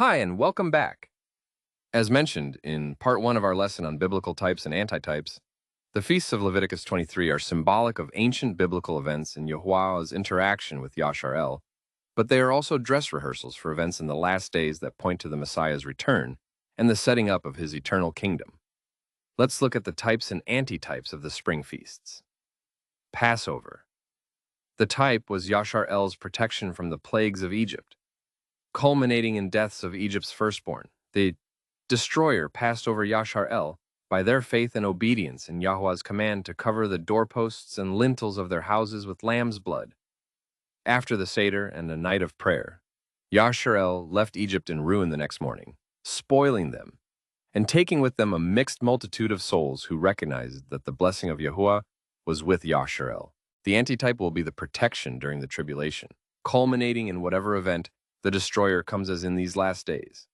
Hi, and welcome back. As mentioned in part 1 of our lesson on biblical types and antitypes, the feasts of Leviticus 23 are symbolic of ancient biblical events in Yahuwah's interaction with Yasharel, but they are also dress rehearsals for events in the last days that point to the Messiah's return and the setting up of his eternal kingdom. Let's look at the types and antitypes of the spring feasts. Passover. The type was Yasharel's protection from the plagues of Egypt, culminating in deaths of Egypt's firstborn. The destroyer passed over Yasharel by their faith and obedience in Yahweh's command to cover the doorposts and lintels of their houses with lamb's blood. After the Seder and a night of prayer, Yasharel left Egypt in ruin the next morning, spoiling them, and taking with them a mixed multitude of souls who recognized that the blessing of Yahuwah was with Yasharel. The antitype will be the protection during the tribulation, culminating in whatever event the destroyer comes as in these last days.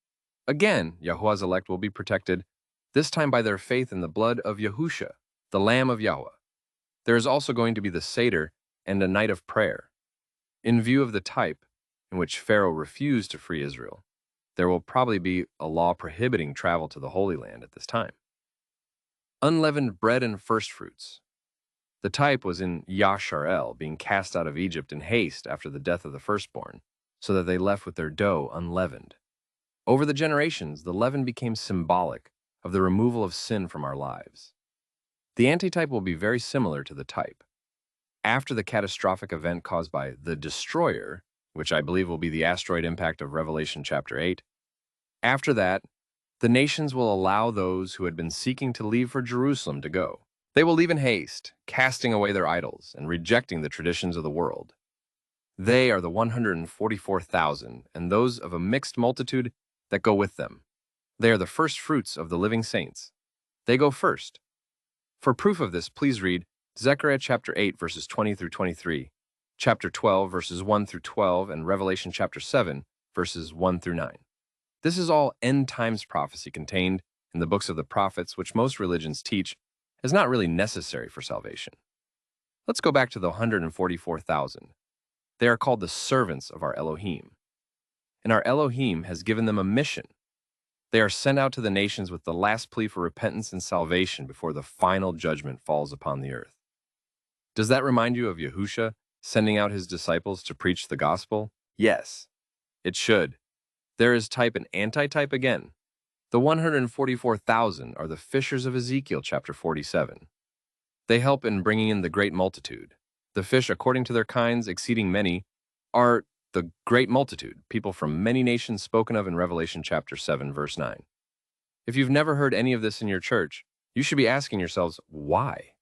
Again, Yahuwah's elect will be protected, this time by their faith in the blood of Yahusha, the Lamb of Yahweh. There is also going to be the Seder and a night of prayer. In view of the type, in which Pharaoh refused to free Israel, there will probably be a law prohibiting travel to the Holy Land at this time. Unleavened bread and firstfruits. The type was in Yasharel being cast out of Egypt in haste after the death of the firstborn, so that they left with their dough unleavened. Over the generations, the leaven became symbolic of the removal of sin from our lives. The antitype will be very similar to the type. After the catastrophic event caused by the destroyer, which I believe will be the asteroid impact of Revelation chapter 8, after that, the nations will allow those who had been seeking to leave for Jerusalem to go. They will leave in haste, casting away their idols and rejecting the traditions of the world. They are the 144,000 and those of a mixed multitude that go with them. They are the first fruits of the living saints. They go first. For proof of this, please read Zechariah chapter 8, verses 20 through 23, chapter 12, verses 1 through 12, and Revelation chapter 7, verses 1 through 9. This is all end times prophecy contained in the books of the prophets, which most religions teach is not really necessary for salvation. Let's go back to the 144,000. They are called the servants of our Elohim. And our Elohim has given them a mission. They are sent out to the nations with the last plea for repentance and salvation before the final judgment falls upon the earth. Does that remind you of Yahusha sending out his disciples to preach the gospel? Yes, it should. There is type and antitype again. The 144,000 are the fishers of Ezekiel chapter 47. They help in bringing in the great multitude. The fish, according to their kinds, exceeding many, are the great multitude, people from many nations spoken of in Revelation chapter 7, verse 9. If you've never heard any of this in your church, you should be asking yourselves, why?